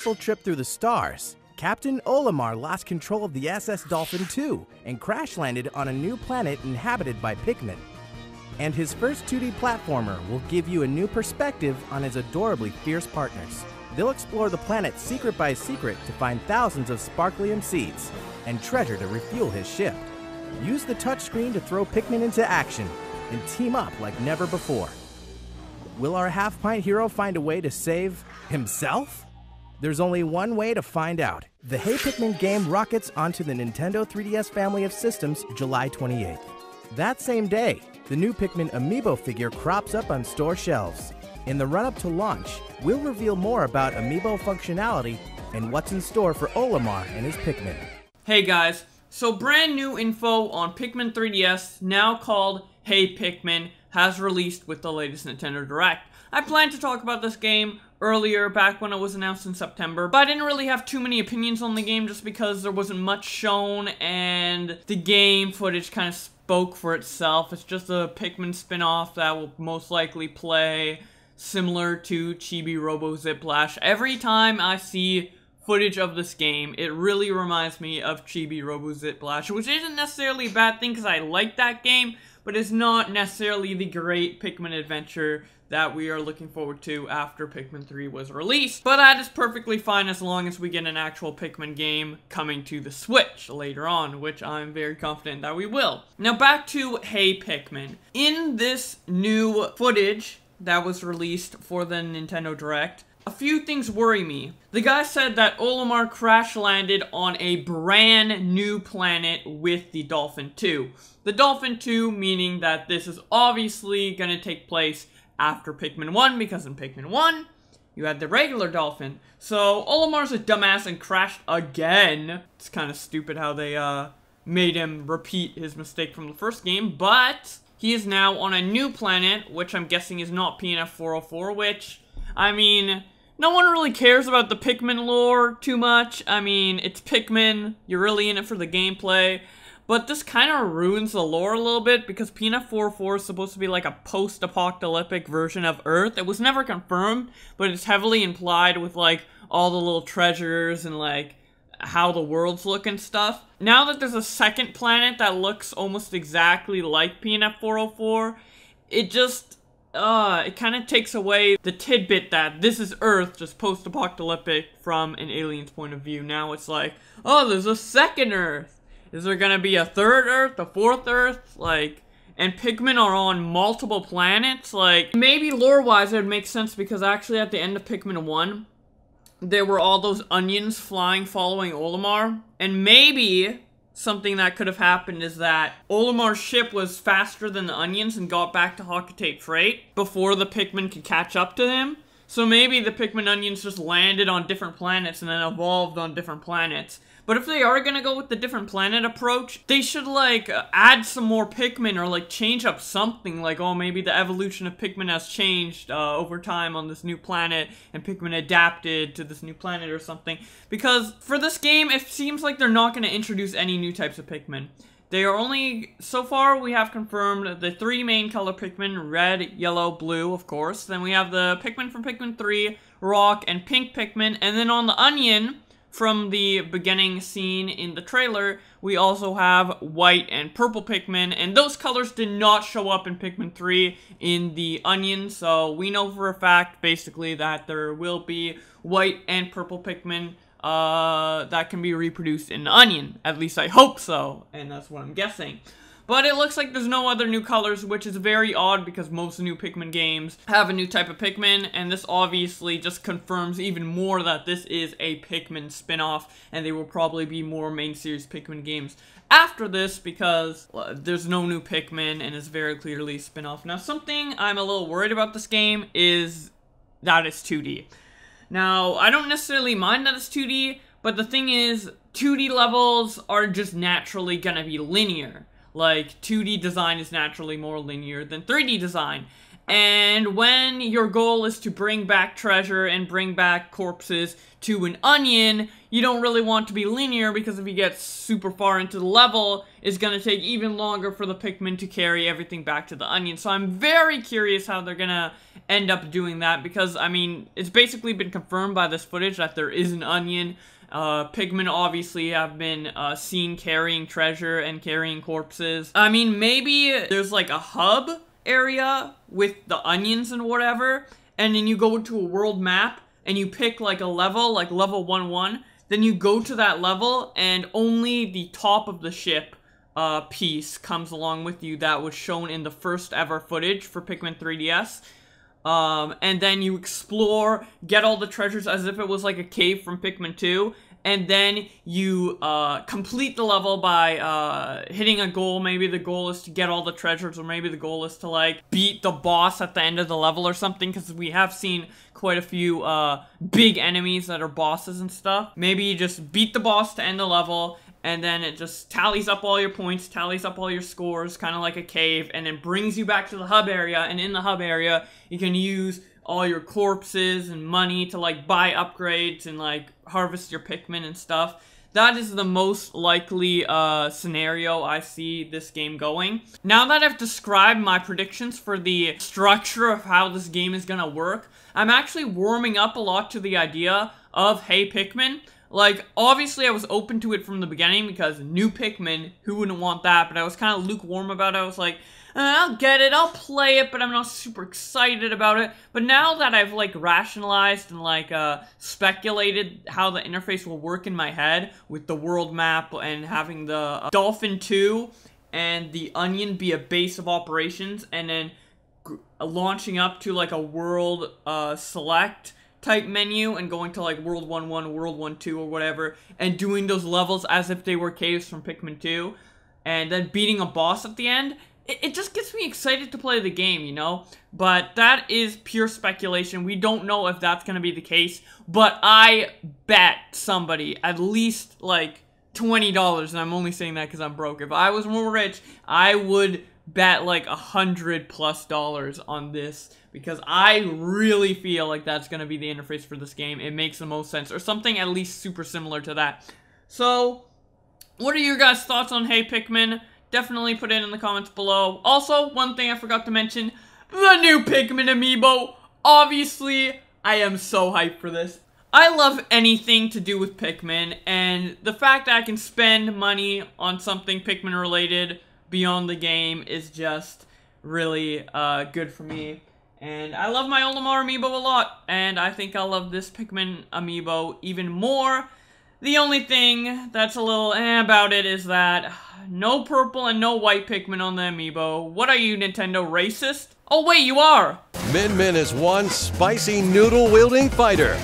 fateful trip through the stars, Captain Olimar lost control of the SS Dolphin II and crash-landed on a new planet inhabited by Pikmin. And his first 2D platformer will give you a new perspective on his adorably fierce partners. They'll explore the planet secret by secret to find thousands of sparklium seeds and treasure to refuel his ship. Use the touchscreen to throw Pikmin into action and team up like never before. Will our half-pint hero find a way to save himself? There's only one way to find out. The Hey Pikmin game rockets onto the Nintendo 3DS family of systems July 28th. That same day, the new Pikmin amiibo figure crops up on store shelves. In the run-up to launch, we'll reveal more about amiibo functionality and what's in store for Olimar and his Pikmin. Hey guys, so brand new info on Pikmin 3DS, now called Hey Pikmin, has released with the latest Nintendo Direct. I planned to talk about this game earlier, back when it was announced in September, but I didn't really have too many opinions on the game just because there wasn't much shown and the game footage kind of spoke for itself. It's just a Pikmin spin-off that will most likely play similar to Chibi Robo Ziplash. Every time I see footage of this game, it really reminds me of Chibi Robo Ziplash, which isn't necessarily a bad thing because I like that game, but it's not necessarily the great Pikmin adventure that we are looking forward to after Pikmin 3 was released. But that is perfectly fine as long as we get an actual Pikmin game coming to the Switch later on, which I'm very confident that we will. Now back to Hey Pikmin. In this new footage that was released for the Nintendo Direct, a few things worry me. The guy said that Olimar crash landed on a brand new planet with the Dolphin 2. The Dolphin 2 meaning that this is obviously going to take place after Pikmin 1, because in Pikmin 1, you had the regular Dolphin. So Olimar's a dumbass and crashed again. It's kind of stupid how they made him repeat his mistake from the first game, but he is now on a new planet, which I'm guessing is not PNF 404, which, I mean, no one really cares about the Pikmin lore too much. I mean, it's Pikmin, you're really in it for the gameplay, but this kind of ruins the lore a little bit because PNF 404 is supposed to be like a post-apocalyptic version of Earth. It was never confirmed, but it's heavily implied with like all the little treasures and like how the worlds look and stuff. Now that there's a second planet that looks almost exactly like PNF 404, it just it kind of takes away the tidbit that this is Earth, just post-apocalyptic from an alien's point of view. Now it's like, oh, there's a second Earth. Is there gonna be a third Earth, a fourth Earth? Like, and Pikmin are on multiple planets? Like, maybe lore-wise it would make sense because actually at the end of Pikmin 1, there were all those onions flying following Olimar. And maybe something that could have happened is that Olimar's ship was faster than the onions and got back to Hockatate Freight before the Pikmin could catch up to him. So maybe the Pikmin onions just landed on different planets and then evolved on different planets. But if they are gonna go with the different planet approach, they should, like, add some more Pikmin or, like, change up something. Like, oh, maybe the evolution of Pikmin has changed over time on this new planet, and Pikmin adapted to this new planet or something. Because for this game, it seems like they're not gonna introduce any new types of Pikmin. They are only, so far we have confirmed the 3 main color Pikmin, red, yellow, blue, of course. Then we have the Pikmin from Pikmin 3, rock, and pink Pikmin. And then on the onion, from the beginning scene in the trailer, we also have white and purple Pikmin, and those colors did not show up in Pikmin 3 in the onion, so we know for a fact, basically, that there will be white and purple Pikmin that can be reproduced in the onion. At least I hope so, and that's what I'm guessing. But it looks like there's no other new colors, which is very odd because most new Pikmin games have a new type of Pikmin, and this obviously just confirms even more that this is a Pikmin spin-off, and there will probably be more main series Pikmin games after this because there's no new Pikmin and it's very clearly a spin-off. Now, something I'm a little worried about this game is that it's 2D. Now, I don't necessarily mind that it's 2D, but the thing is, 2D levels are just naturally gonna be linear. Like, 2D design is naturally more linear than 3D design. And when your goal is to bring back treasure and bring back corpses to an onion, you don't really want to be linear, because if you get super far into the level, it's going to take even longer for the Pikmin to carry everything back to the onion. So I'm very curious how they're going to end up doing that, because, I mean, it's basically been confirmed by this footage that there is an onion. Pikmin obviously have been seen carrying treasure and carrying corpses. I mean, maybe there's like a hub area with the onions and whatever, and then you go to a world map and you pick like a level, like level 1-1, then you go to that level and only the top of the ship piece comes along with you that was shown in the first ever footage for Pikmin 3DS. And then you explore, get all the treasures as if it was like a cave from Pikmin 2, and then you complete the level by hitting a goal. Maybe the goal is to get all the treasures, or maybe the goal is to like beat the boss at the end of the level or something, because we have seen quite a few big enemies that are bosses and stuff. Maybe you just beat the boss to end the level, and then it just tallies up all your points, tallies up all your scores, kind of like a cave, and then brings you back to the hub area, and in the hub area, you can use all your corpses and money to, like, buy upgrades and, like, harvest your Pikmin and stuff. That is the most likely scenario I see this game going. Now that I've described my predictions for the structure of how this game is gonna work, I'm actually warming up a lot to the idea of Hey Pikmin. Like, obviously I was open to it from the beginning, because new Pikmin, who wouldn't want that? But I was kind of lukewarm about it. I was like, I'll get it, I'll play it, but I'm not super excited about it. But now that I've, like, rationalized and, like, speculated how the interface will work in my head with the world map and having the Dolphin 2 and the Onion be a base of operations, and then launching up to, like, a world select type menu and going to like World 1-1, World 1-2 or whatever, and doing those levels as if they were caves from Pikmin 2, and then beating a boss at the end, it just gets me excited to play the game, you know? But that is pure speculation. We don't know if that's gonna be the case, but I bet somebody at least like $20, and I'm only saying that because I'm broke. If I was more rich, I would bet like $100+ on this, because I really feel like that's gonna be the interface for this game. It makes the most sense, or something at least super similar to that. So, what are your guys' thoughts on Hey Pikmin? Definitely put it in the comments below. Also, one thing I forgot to mention, the new Pikmin amiibo. Obviously, I am so hyped for this. I love anything to do with Pikmin, and the fact that I can spend money on something Pikmin related beyond the game is just really good for me. And I love my Olimar amiibo a lot, and I think I'll love this Pikmin amiibo even more. The only thing that's a little about it is that no purple and no white Pikmin on the amiibo. What are you, Nintendo, racist? Oh wait, you are! Min Min is one spicy noodle-wielding fighter.